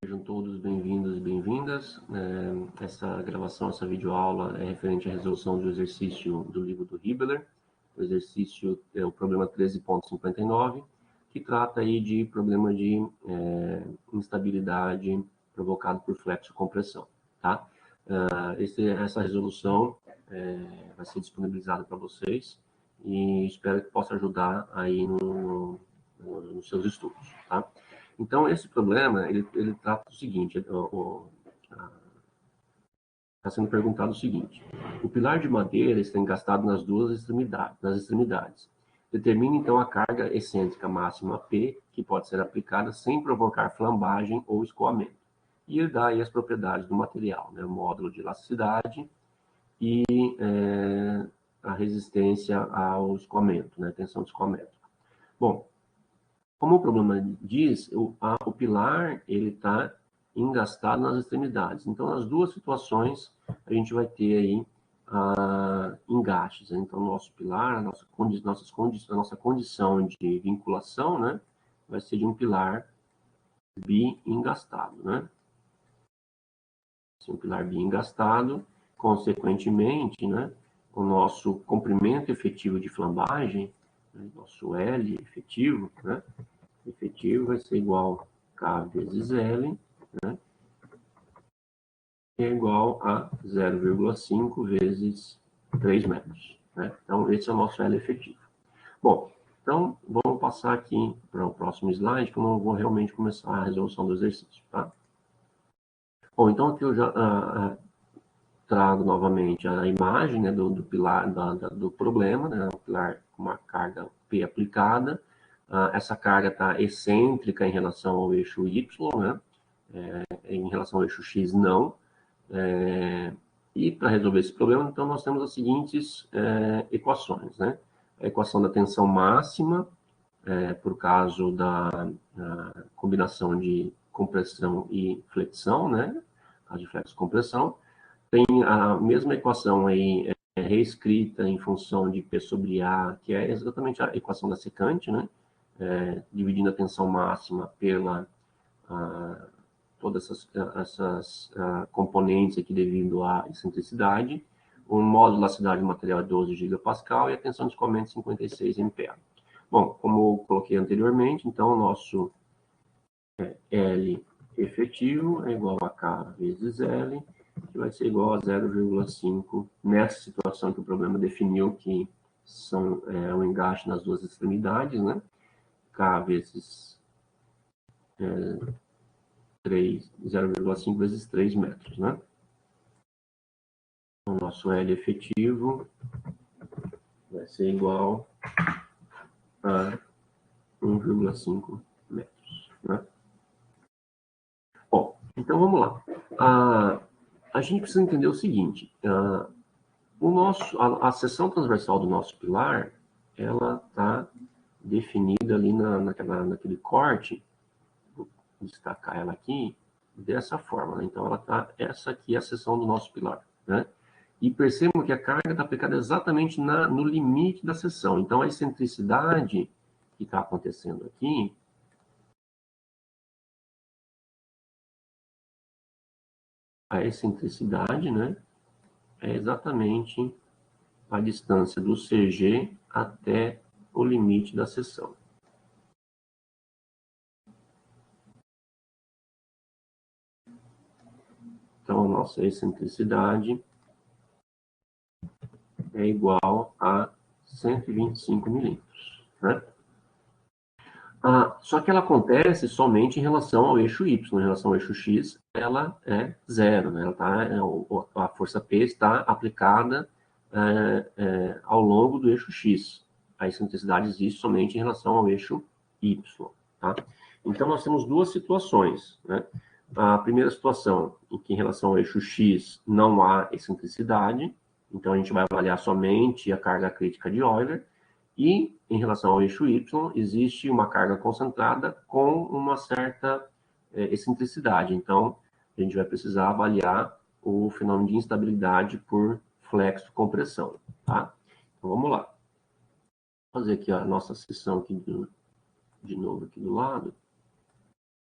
Sejam todos bem-vindos e bem-vindas. Essa gravação, essa videoaula é referente à resolução do exercício do livro do Hibbeler. O exercício é o problema 13.59, que trata aí de problema de instabilidade provocado por flexo-compressão, tá? Essa resolução vai ser disponibilizada para vocês e espero que possa ajudar aí nos seus estudos, tá? Então, esse problema, ele trata do seguinte, está sendo perguntado o seguinte: o pilar de madeira está encastado nas extremidades. Determine, então, a carga excêntrica máxima P, que pode ser aplicada sem provocar flambagem ou escoamento. E ele dá aí as propriedades do material, né? O módulo de elasticidade e a resistência ao escoamento, né? Tensão de escoamento. Bom, como o problema diz, o pilar ele está engastado nas extremidades. Então, nas duas situações, a gente vai ter aí engastes. Então, nosso pilar, a nossa condição de vinculação, né, vai ser de um pilar bi-engastado, né? Um pilar bi-engastado, consequentemente, né, o nosso comprimento efetivo de flambagem, né, nosso L efetivo, né, vai ser igual a K vezes L, né, que é igual a 0,5 vezes 3 metros. Né? Então, esse é o nosso L efetivo. Bom, então, vamos passar aqui para o próximo slide, que eu não vou realmente começar a resolução do exercício. Tá? Bom, então aqui eu já trago novamente a imagem, né, do pilar do problema, né, o pilar com uma carga P aplicada. Essa carga está excêntrica em relação ao eixo Y, né? Em relação ao eixo X, não. E para resolver esse problema, então, nós temos as seguintes equações, né? A equação da tensão máxima, por caso da combinação de compressão e flexão, né? Caso de flexo-compressão. Tem a mesma equação aí reescrita em função de P sobre A, que é exatamente a equação da secante, né? Dividindo a tensão máxima pela todas essas componentes aqui devido à excentricidade. O módulo de elasticidade do material é 12 gigapascal e a tensão de escoamento 56 MPa. Bom, como eu coloquei anteriormente, então o nosso L efetivo é igual a K vezes L, que vai ser igual a 0,5 nessa situação que o problema definiu que são um engaste nas duas extremidades, né? K vezes 0,5 vezes 3 metros, né? O nosso L efetivo vai ser igual a 1,5 metros, né? Bom, então vamos lá. A gente precisa entender o seguinte: a seção transversal do nosso pilar, ela está definida ali naquele corte. Vou destacar ela aqui dessa forma, né? Então essa aqui é a seção do nosso pilar, né? E percebam que a carga está aplicada exatamente no limite da seção. Então, a excentricidade que está acontecendo aqui né, é exatamente a distância do CG até o limite da seção. Então, a nossa excentricidade é igual a 125 milímetros, né? Só que ela acontece somente em relação ao eixo Y. Em relação ao eixo X, ela é zero, né? A força P está aplicada ao longo do eixo X. A excentricidade existe somente em relação ao eixo Y. Tá? Então, nós temos duas situações, né? A primeira situação, em que em relação ao eixo X não há excentricidade, então a gente vai avaliar somente a carga crítica de Euler. E, em relação ao eixo Y, existe uma carga concentrada com uma certa excentricidade. Então, a gente vai precisar avaliar o fenômeno de instabilidade por flexo-compressão. Tá? Então, vamos lá. Vou fazer aqui a nossa seção aqui de novo aqui do lado.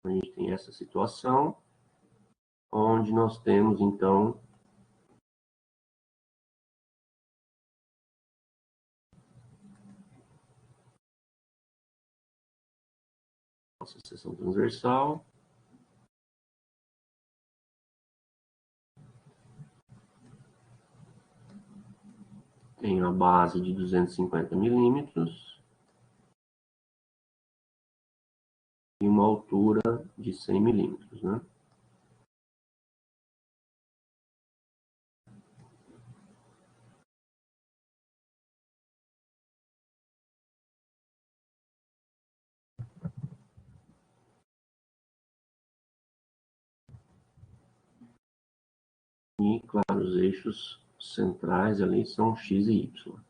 A gente tem essa situação, onde nós temos, então, nossa seção transversal. Tem a base de 250 milímetros e uma altura de 100 milímetros, né? E, claro, os eixos centrais ali são X e Y.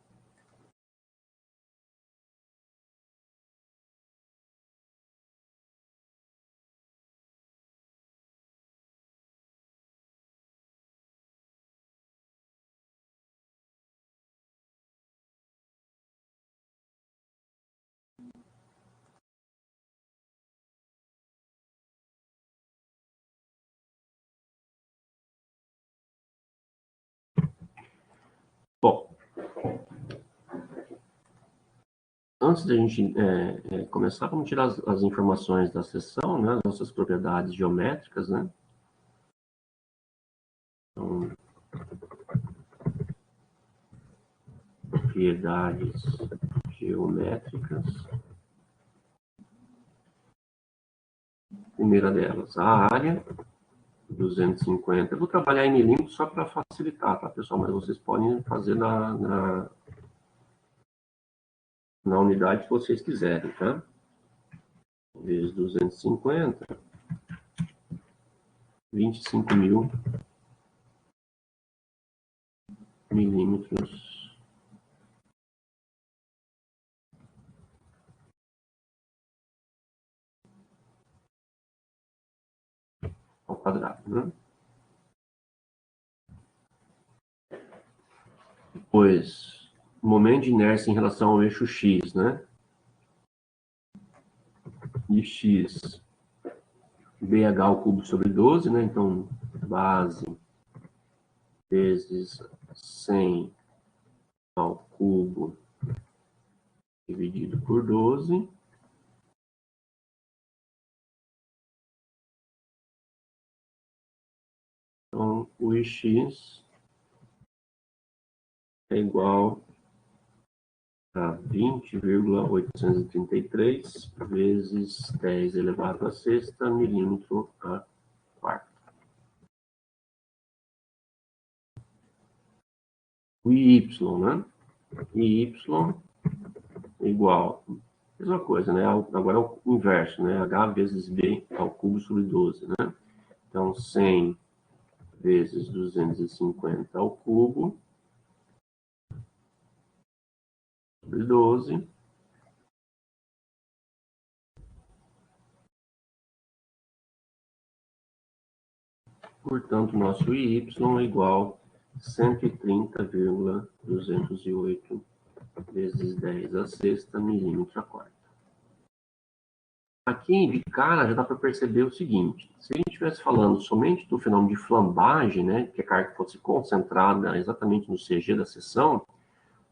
Bom, antes da gente começar, vamos tirar as informações da seção, né, as nossas propriedades geométricas, né? Então, propriedades geométricas. Primeira delas, a área, 250. Eu vou trabalhar em milímetros só para facilitar, tá, pessoal? Mas vocês podem fazer na unidade que vocês quiserem, tá? Vezes 250, 25 mil milímetros ao quadrado, né? Depois, momento de inércia em relação ao eixo X, né? De X, BH ao cubo sobre 12, né? Então, base vezes 100 ao cubo dividido por 12. Então, o Ix é igual a 20,833 vezes 10 elevado a sexta milímetro a quarta. O Y, né? Y igual, mesma coisa, né? Agora é o inverso, né? H vezes B ao cubo sobre 12, né? Então, 100 vezes 250 ao cubo sobre 12. Portanto, nosso Y é igual a 130,208 vezes 10 a sexta milímetro a quarta. Aqui, de cara, já dá para perceber o seguinte: se a gente estivesse falando somente do fenômeno de flambagem, né, que a carga fosse concentrada exatamente no CG da seção,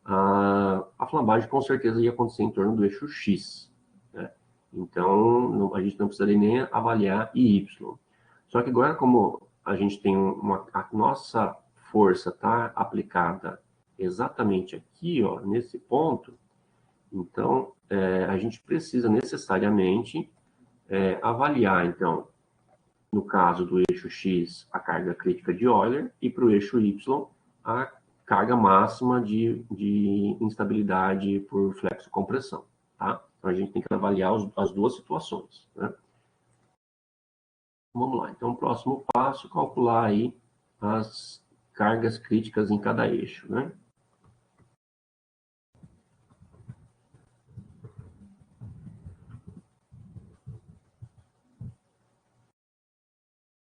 a flambagem com certeza ia acontecer em torno do eixo X, né? Então, a gente não precisaria nem avaliar Y. Só que agora, como a gente tem a nossa força está aplicada exatamente aqui, ó, nesse ponto, então, a gente precisa necessariamente avaliar, então, no caso do eixo X, a carga crítica de Euler, e para o eixo Y, a carga máxima de instabilidade por flexo-compressão, tá? Então, a gente tem que avaliar as duas situações, né? Vamos lá. Então, o próximo passo, calcular aí as cargas críticas em cada eixo, né?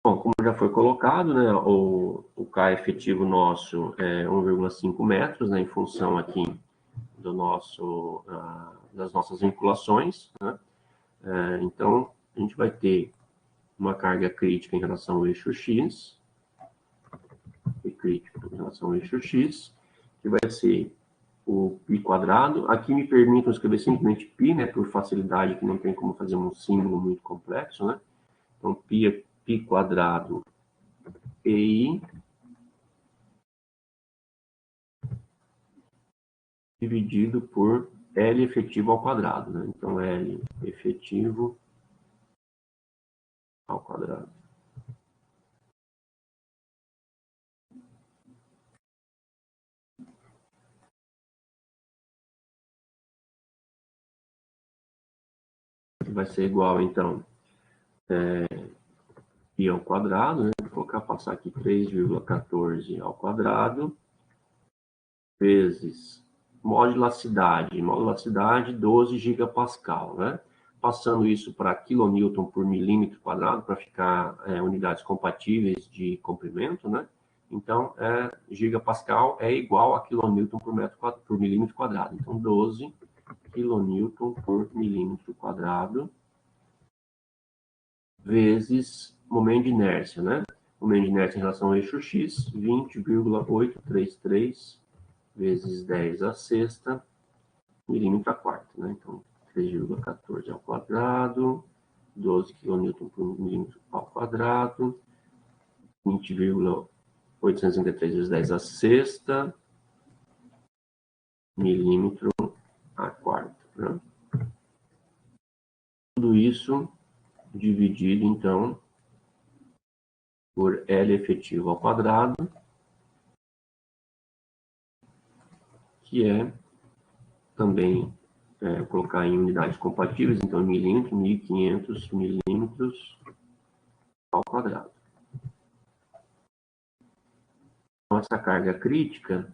Bom, como já foi colocado, né, o K efetivo nosso é 1,5 metros, né, em função aqui do das nossas vinculações, né? Então, a gente vai ter uma carga crítica em relação ao eixo X, e crítico em relação ao eixo X, que vai ser o π². Aqui me permitam escrever simplesmente π, né, por facilidade, que não tem como fazer um símbolo muito complexo, né? Então, π é π² EI dividido por L efetivo ao quadrado, né? Então, L efetivo ao quadrado. Vai ser igual, então, π ao quadrado, né? Vou colocar, passar aqui 3,14 ao quadrado, vezes modulacidade 12 gigapascal, né? Passando isso para quilonewton por milímetro quadrado, para ficar unidades compatíveis de comprimento, né? Então, gigapascal é igual a quilonewton por milímetro quadrado. Então, 12 quilonewton por milímetro quadrado vezes momento de inércia, né? Momento de inércia em relação ao eixo X, 20,833 vezes 10 à sexta, milímetro a quarta, né? Então, 3,14 ao quadrado, 12 kN por milímetro ao quadrado, 20,853 vezes 10 à sexta, milímetro a quarta, né? Tudo isso dividido, então, por L efetivo ao quadrado, que é também colocar em unidades compatíveis, então milímetro, 1.500 milímetros ao quadrado. Então, essa carga crítica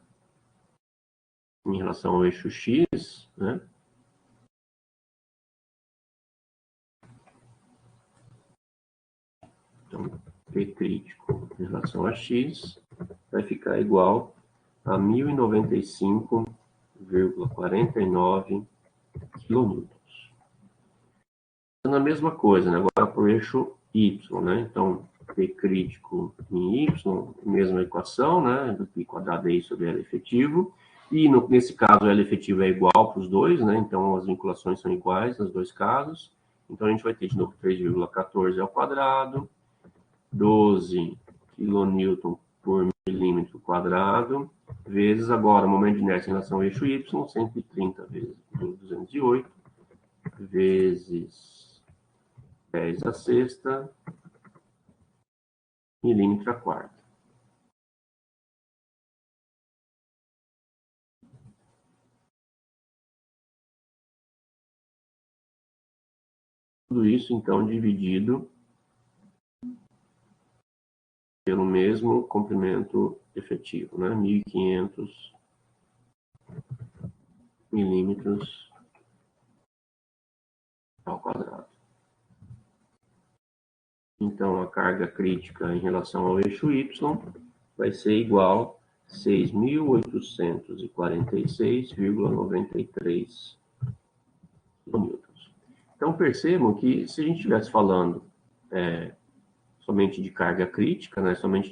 em relação ao eixo X, né? Então, P crítico em relação a X vai ficar igual a 1095,49 kN. A mesma coisa, né? Agora para o eixo Y, né? Então, P crítico em Y, mesma equação, né? Do π² EI sobre L efetivo. E nesse caso, L efetivo é igual para os dois, né? Então, as vinculações são iguais nos dois casos. Então, a gente vai ter de novo 3,14 ao quadrado, 12 kN por milímetro quadrado, vezes agora o momento de inércia em relação ao eixo Y, 130 vezes 208, vezes 10 à sexta, milímetro a quarta. Tudo isso, então, dividido pelo mesmo comprimento efetivo, né? 1.500 milímetros ao quadrado. Então, a carga crítica em relação ao eixo Y vai ser igual a 6.846,93 kN. Então, percebam que se a gente estivesse falando somente de carga crítica, né, somente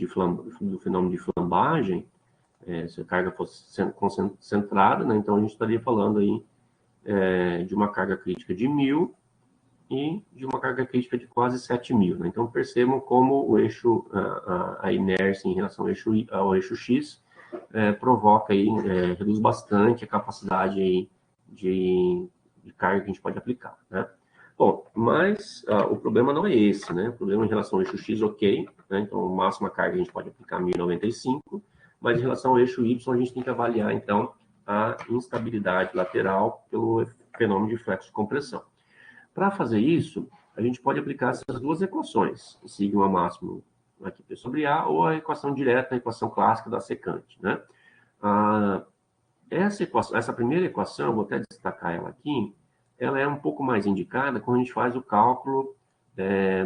do fenômeno de flambagem, se a carga fosse concentrada, né, então a gente estaria falando aí de uma carga crítica de 1.000 e de uma carga crítica de quase 7.000. Né? Então, percebam como o eixo, a inércia em relação ao eixo X provoca aí, reduz bastante a capacidade aí de carga que a gente pode aplicar, né? Bom, mas o problema não é esse, né? O problema em relação ao eixo X, ok, né? Então, a máxima carga a gente pode aplicar 1.095, mas em relação ao eixo Y, a gente tem que avaliar, então, a instabilidade lateral pelo fenômeno de fluxo de compressão. Para fazer isso, a gente pode aplicar essas duas equações, sigma máximo aqui P sobre A, ou a equação direta, a equação clássica da secante, né? Essa primeira equação, eu vou até destacar ela aqui, ela é um pouco mais indicada quando a gente faz o cálculo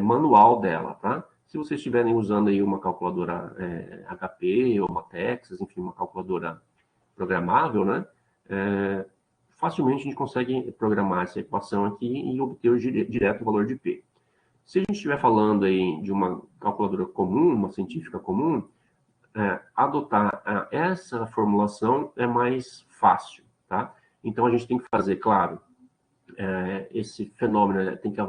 manual dela, tá? Se vocês estiverem usando aí uma calculadora HP ou uma Texas, enfim, uma calculadora programável, né? Facilmente a gente consegue programar essa equação aqui e obter direto o valor de P. Se a gente estiver falando aí de uma calculadora comum, uma científica comum, adotar essa formulação é mais fácil, tá? Então, a gente tem que fazer, claro, esse fenômeno, né, tem que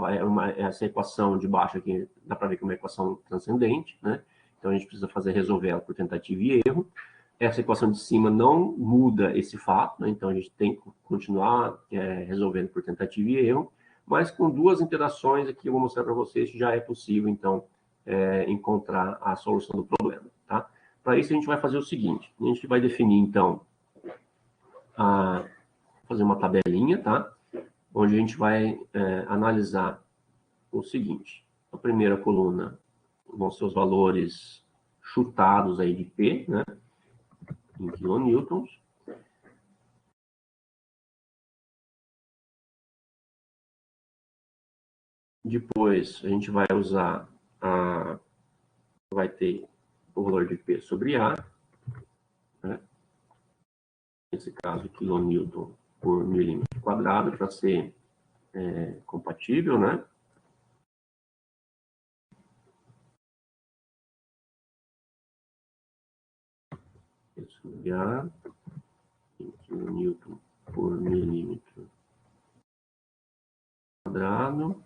essa equação de baixo aqui, dá para ver que é uma equação transcendente, né? Então, a gente precisa resolver ela por tentativa e erro. Essa equação de cima não muda esse fato, né? Então, a gente tem que continuar resolvendo por tentativa e erro, mas com duas interações aqui, eu vou mostrar para vocês que já é possível, então, encontrar a solução do problema, tá? Para isso, a gente vai fazer o seguinte, a gente vai definir, então, fazer uma tabelinha, tá? Onde a gente vai analisar o seguinte. A primeira coluna vão ser os valores chutados aí de P, né? Em quilonewtons. Depois, a gente vai usar vai ter o valor de P sobre A, né? Nesse caso, quilonewton por milímetro quadrado, para ser compatível, né? P sobre A, em quilonewton por milímetro quadrado.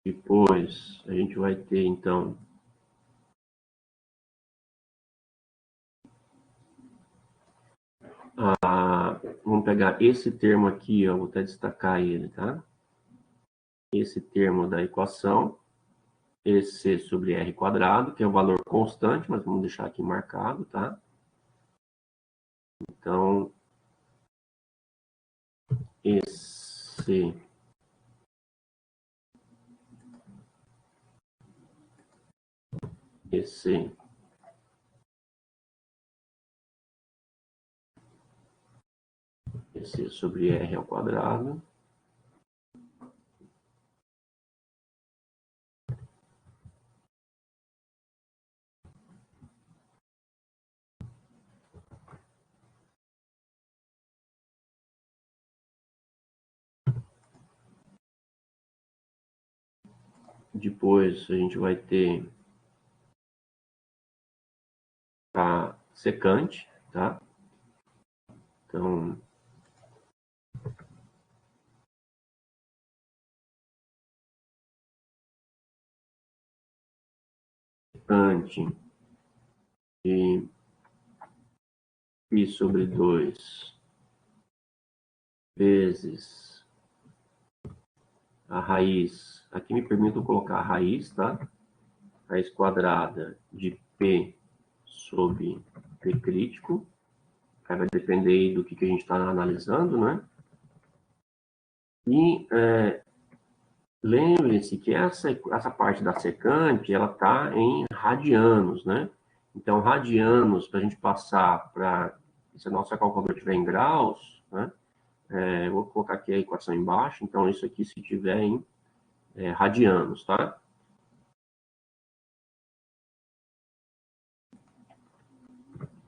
Depois, a gente vai ter, então, vamos pegar esse termo aqui, ó, vou até destacar ele, tá? Esse termo da equação, EC sobre R quadrado, que é um valor constante, mas vamos deixar aqui marcado, tá? Então, EC sobre R ao quadrado. Depois, a gente vai ter a secante, tá? Então, secante de π sobre 2 vezes a raiz, aqui me permito colocar a raiz, tá? Raiz quadrada de P sobre P crítico. Aí vai depender do que a gente está analisando, né? E lembre-se que essa parte da secante, ela está em radianos, né? Então, radianos, para a gente passar para, se a nossa calculadora estiver em graus, né? Eu vou colocar aqui a equação embaixo, então isso aqui se tiver em radianos, tá?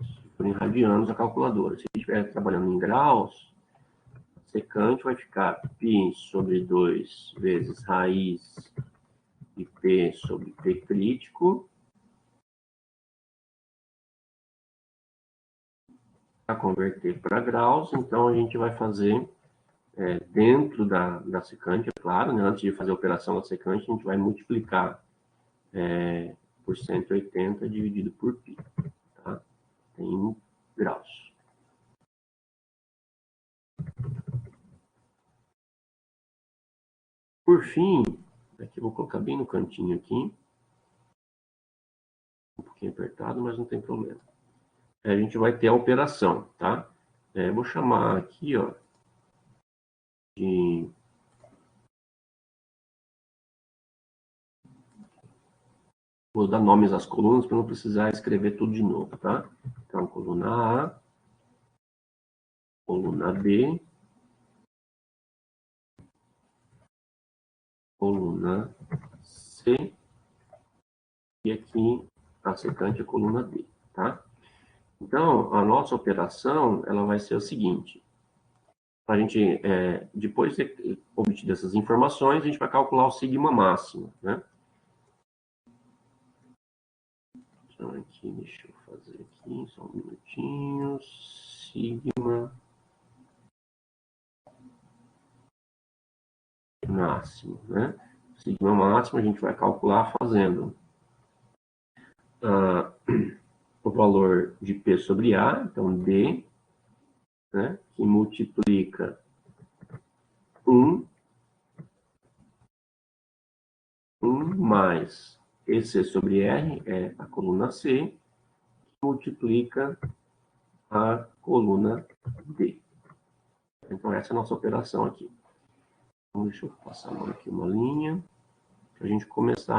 Se for em radianos a calculadora. Se estiver trabalhando em graus, secante vai ficar π sobre 2 vezes raiz de P sobre P crítico. Para converter para graus, então a gente vai fazer dentro da secante, é claro, né? Antes de fazer a operação da secante, a gente vai multiplicar por 180 dividido por π, tá? Em graus. Por fim, aqui eu vou colocar bem no cantinho aqui, um pouquinho apertado, mas não tem problema. A gente vai ter a operação, tá? Vou chamar aqui, ó, de vou dar nomes às colunas para não precisar escrever tudo de novo, tá? Então, coluna A, coluna B, coluna C, e aqui a secante é a coluna D, tá? Então, a nossa operação, ela vai ser o seguinte. a gente, depois de obter essas informações, a gente vai calcular o sigma máximo, né? Então, aqui, deixa eu fazer aqui, só um minutinho. Sigma máximo, né? Sigma máximo a gente vai calcular fazendo o valor de P sobre A, então D, né? Que multiplica 1 mais EC sobre R, é a coluna C, que multiplica a coluna D. Então, essa é a nossa operação aqui. Então, deixa eu passar aqui uma linha, para a gente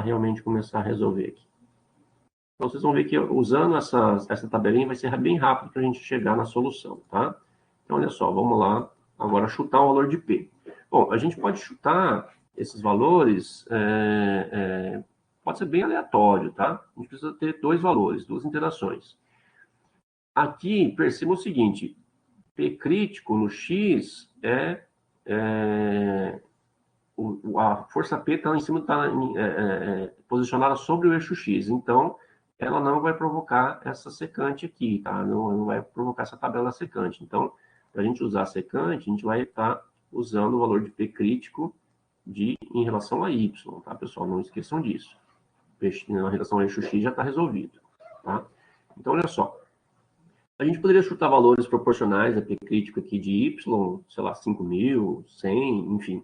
realmente começar a resolver aqui. Então, vocês vão ver que usando essa tabelinha vai ser bem rápido para a gente chegar na solução, tá? Então, olha só, vamos lá agora chutar o valor de P. Bom, a gente pode chutar esses valores, pode ser bem aleatório, tá? A gente precisa ter dois valores, duas interações. Aqui, perceba o seguinte, P crítico no X a força P está em cima, está posicionada sobre o eixo X, então ela não vai provocar essa secante aqui, tá? Não vai provocar essa tabela secante. Então, para a gente usar a secante, a gente vai estar usando o valor de P crítico em relação a Y, tá, pessoal? Não esqueçam disso. Na relação ao eixo X já está resolvido, tá? Então, olha só. A gente poderia chutar valores proporcionais a P crítico aqui de Y, sei lá, 5.000, 100, enfim,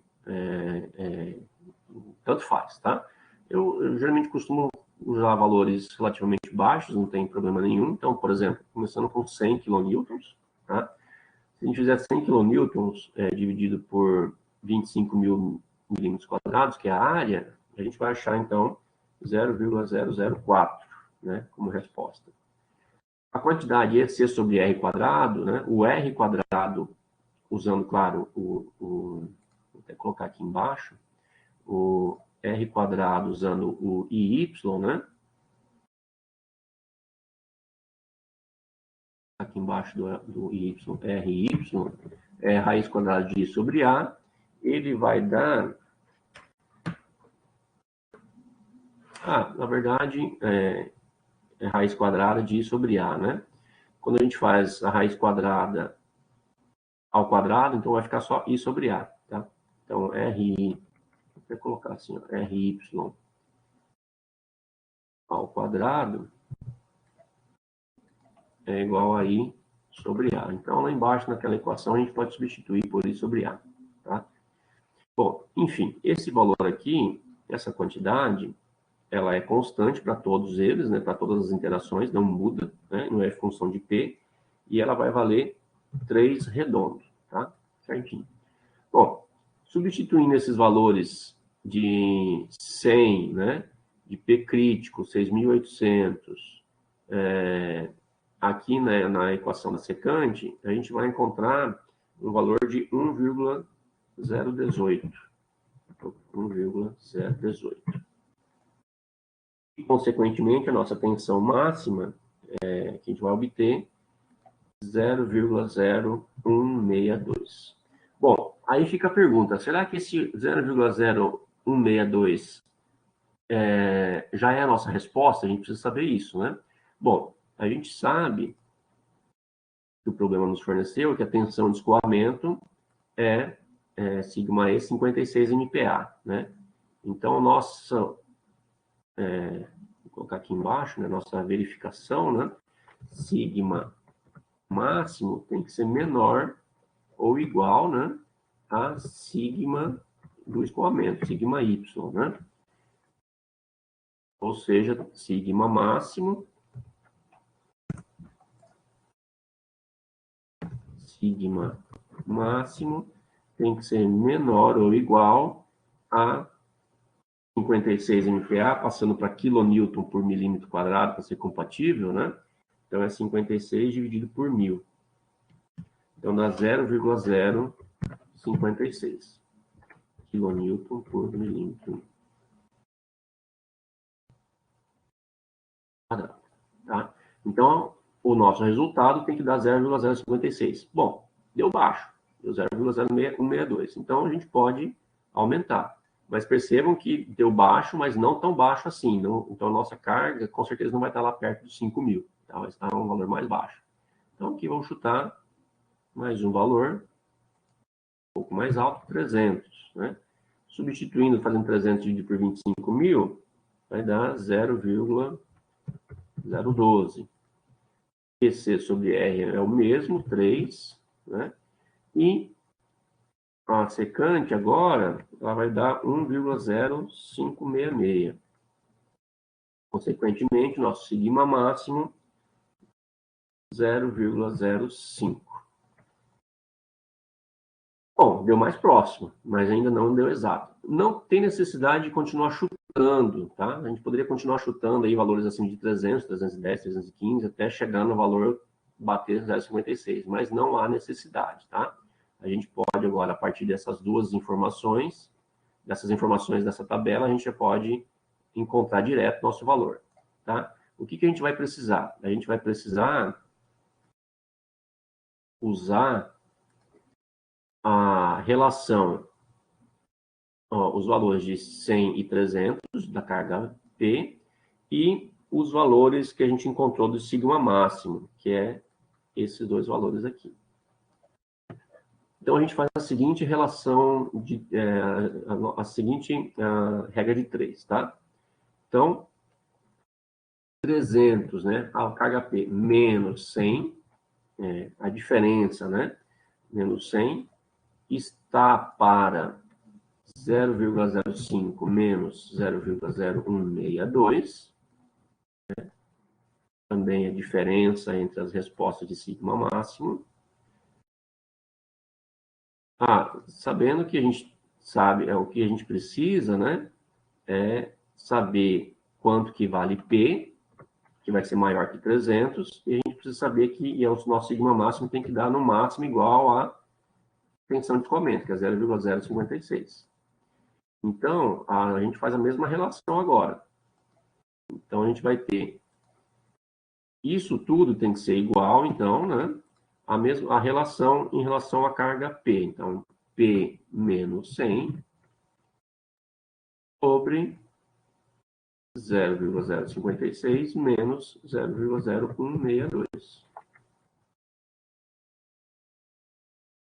tanto faz, tá? Eu geralmente costumo usar valores relativamente baixos, não tem problema nenhum. Então, por exemplo, começando com 100 kN, tá? Se a gente fizer 100 kN dividido por 25.000 milímetros quadrados, que é a área, a gente vai achar, então, 0,004, né, como resposta. A quantidade EC sobre R quadrado, né, o R quadrado, usando, claro, vou até colocar aqui embaixo, o R quadrado usando o IY, né? Aqui embaixo do IY, RY, é raiz quadrada de I sobre A, ele vai dar... na verdade, é raiz quadrada de I sobre A, né? Quando a gente faz a raiz quadrada ao quadrado, então vai ficar só I sobre A, tá? Então, RI, vou colocar assim, ó, RY ao quadrado é igual a I sobre A. Então, lá embaixo, naquela equação, a gente pode substituir por I sobre A, tá? Bom, enfim, esse valor aqui, essa quantidade, ela é constante para todos eles, né, para todas as interações, não muda, né, não é função de P, e ela vai valer 3 redondo, tá? Certinho. Bom, substituindo esses valores de 100, né, de P crítico, 6.800, aqui, né, na equação da secante, a gente vai encontrar um valor de 1,018. 1,018. E, consequentemente, a nossa tensão máxima, que a gente vai obter, 0,0162. Bom, aí fica a pergunta, será que esse 0,0162 já é a nossa resposta? A gente precisa saber isso, né? Bom, a gente sabe que o problema nos forneceu que a tensão de escoamento é sigma E 56 MPa, né? Então, vou colocar aqui embaixo, né, nossa verificação, né? Sigma máximo tem que ser menor ou igual, né, a sigma do escoamento, sigma Y, né? Ou seja, sigma máximo tem que ser menor ou igual a 56 MPa, passando para kN por milímetro quadrado para ser compatível, né? Então, é 56 dividido por 1.000. Então, dá 0,056 kN por milímetro quadrado, tá? Então, o nosso resultado tem que dar 0,056. Bom, deu baixo. deu 0,0162. Então, a gente pode aumentar. Mas percebam que deu baixo, mas não tão baixo assim. Não, então, a nossa carga, com certeza, não vai estar lá perto dos 5.000. Tá? Vai estar um valor mais baixo. Então, aqui vamos chutar mais um valor um pouco mais alto, 300. Né? Substituindo, fazendo 300 dividido por 25.000, vai dar 0,012. QC sobre R é o mesmo, 3. Né? E a secante agora, ela vai dar 1,0566. Consequentemente, nosso sigma máximo, 0,05. Bom, deu mais próximo, mas ainda não deu exato. Não tem necessidade de continuar chutando, tá? A gente poderia continuar chutando aí valores acima de 300, 310, 315, até chegar no valor bater 0,56, mas não há necessidade, tá? A gente pode agora, a partir dessas duas informações, dessa tabela, a gente já pode encontrar direto nosso valor, tá? O que a gente vai precisar? A gente vai precisar usar a relação, os valores de 100 e 300 da carga P e os valores que a gente encontrou do sigma máximo, que é esses dois valores aqui. Então, a gente faz a seguinte relação, a seguinte regra de 3, tá? Então, 300, né? A carga P menos 100, a diferença, né? Menos 100, está para 0,05 menos 0,0162. Né? Também a diferença entre as respostas de sigma máximo. Sabendo que a gente sabe, o que a gente precisa, né? É saber quanto que vale P, que vai ser maior que 300, e a gente precisa saber que o nosso sigma máximo tem que dar no máximo igual à tensão de escoamento, que é 0,056. Então, a gente faz a mesma relação agora. Então, a gente vai ter... Isso tudo tem que ser igual, então, né? A relação em relação à carga P. Então, P menos 100 sobre 0,056 menos 0,0162.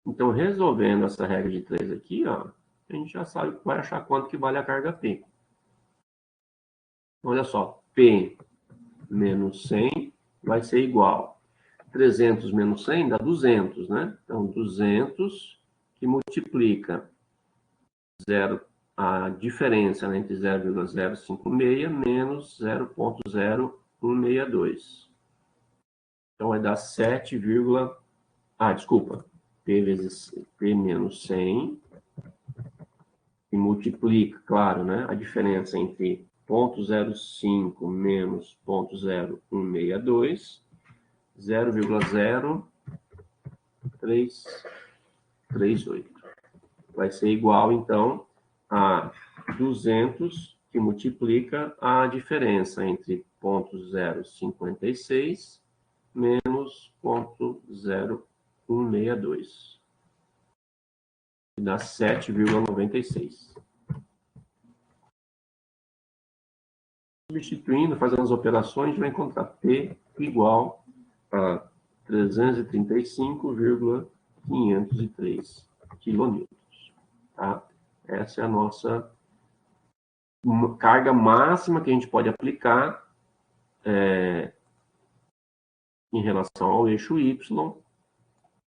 Então, resolvendo essa regra de 3 aqui, ó, a gente já sabe, vai achar quanto que vale a carga P. Olha só, P menos 100 vai ser igual. 300 menos 100 dá 200, né? Então, 200 que multiplica a diferença, né, entre 0,056 menos 0,0162. Então, vai dar 7, desculpa. P vezes P menos 100, e multiplica, claro, né, a diferença entre 0,05 menos 0,0162, 0,0338. Vai ser igual, então, a 200, que multiplica a diferença entre 0,056 menos 0,0162. Que dá 7,96. Substituindo, fazendo as operações, a gente vai encontrar P igual a 335,503 quilonewtons. Tá? Essa é a nossa carga máxima que a gente pode aplicar em relação ao eixo Y,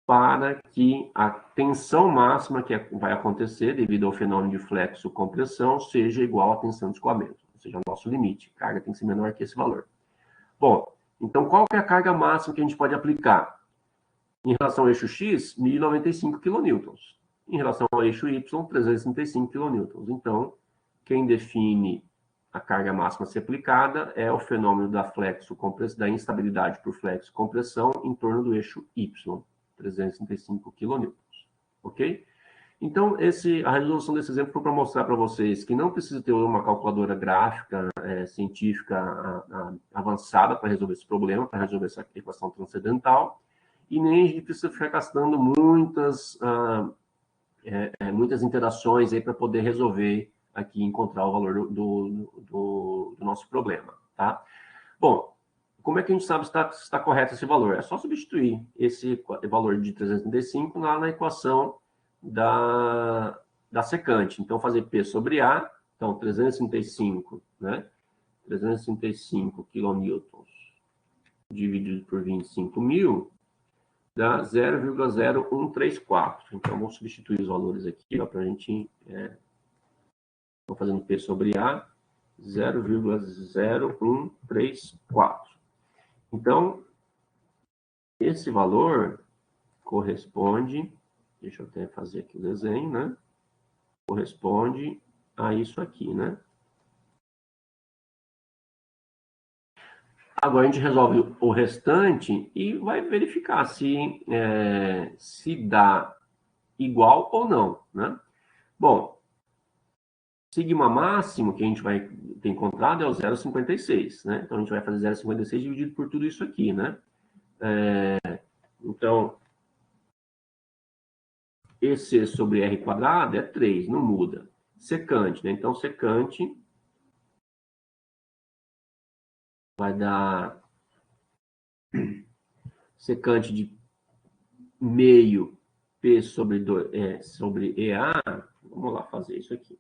para que a tensão máxima que vai acontecer devido ao fenômeno de flexo-compressão seja igual à tensão de escoamento, ou seja, o nosso limite. A carga tem que ser menor que esse valor. Bom, então qual que é a carga máxima que a gente pode aplicar? Em relação ao eixo X, 1.095 kN. Em relação ao eixo Y, 365 kN. Então, quem define a carga máxima a ser aplicada é o fenômeno da da instabilidade por flexo-compressão em torno do eixo Y, 365 kN. Ok? Então, a resolução desse exemplo foi para mostrar para vocês que não precisa ter uma calculadora gráfica científica avançada para resolver esse problema, para resolver essa equação transcendental, e nem a gente precisa ficar gastando muitas interações aí para poder resolver aqui, encontrar o valor do nosso problema, tá? Bom, como é que a gente sabe se está correto esse valor? É só substituir esse valor de 335 lá na equação da secante. Então, fazer P sobre A, então 335, né? 335 quilonewtons dividido por 25.000 dá 0,0134. Então, vamos substituir os valores aqui, para a gente... Estou fazendo P sobre A, 0,0134. Então, esse valor corresponde... Deixa eu até fazer aqui o desenho, né? Corresponde a isso aqui, né? Agora a gente resolve o restante e vai verificar se dá igual ou não, né? Bom, sigma máximo que a gente vai ter encontrado é o 0,56, né? Então a gente vai fazer 0,56 dividido por tudo isso aqui, né? Então, EC sobre R quadrado é 3, não muda. Secante, né? Então, secante vai dar secante de meio P sobre EA. Vamos lá fazer isso aqui.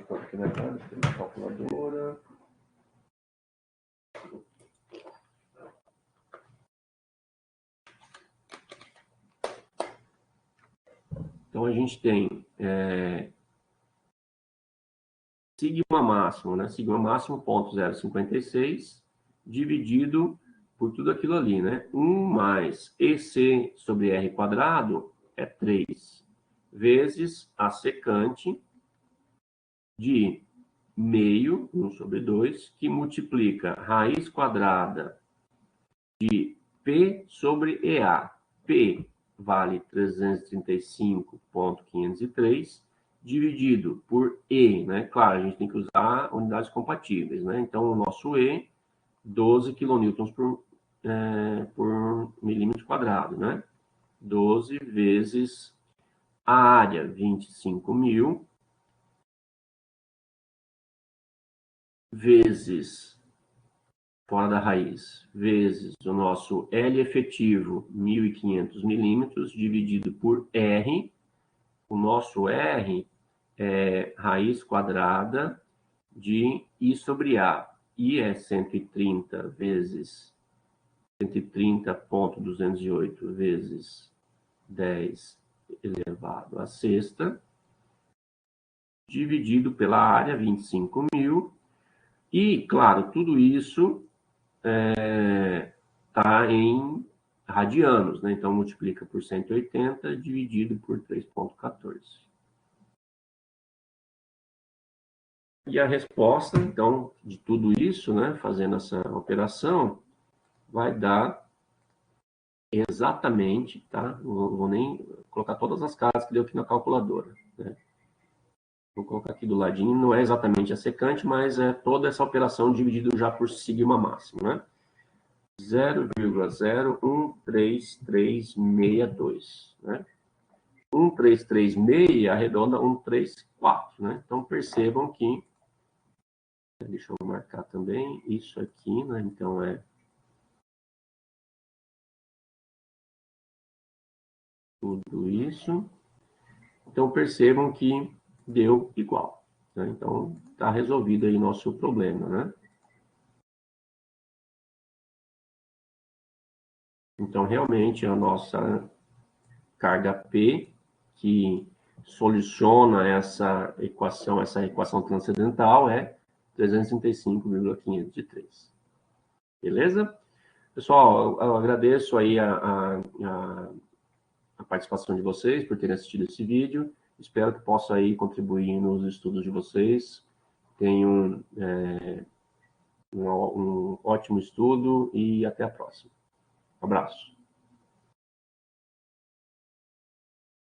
Quanto que vai dar? Calculadora. Então, a gente tem sigma máximo, né? Sigma máximo, 0,056, dividido por tudo aquilo ali, né? 1 mais EC sobre R quadrado é 3, vezes a secante de meio, 1 sobre 2, que multiplica raiz quadrada de P sobre EA. P vale 335,503, dividido por E, né? Claro, a gente tem que usar unidades compatíveis, né? Então, o nosso E, 12 quilonewtons por milímetro quadrado, né? 12 vezes a área, 25.000, vezes, fora da raiz, vezes o nosso L efetivo, 1.500 milímetros, dividido por R. O nosso R é raiz quadrada de I sobre A. I é 130 vezes 130,208 vezes 10 elevado à sexta, dividido pela área, 25.000. E, claro, tudo isso está em radianos, né? Então, multiplica por 180, dividido por 3,14. E a resposta, então, de tudo isso, né, fazendo essa operação, vai dar exatamente, tá? Não vou nem colocar todas as casas que deu aqui na calculadora, né? Vou colocar aqui do ladinho, não é exatamente a secante, mas é toda essa operação dividida já por sigma máximo, né? 0,013362, né? 1336 arredonda 134, né? Então, percebam que, deixa eu marcar também isso aqui, né? Então, tudo isso. Então, percebam que deu igual, né? Então, está resolvido aí nosso problema, né? Então, realmente, a nossa carga P, que soluciona essa equação transcendental, é 335,503. Beleza? Pessoal, eu agradeço aí a participação de vocês por terem assistido esse vídeo. Espero que possa aí contribuir nos estudos de vocês. Tenham um ótimo estudo e até a próxima. Um abraço.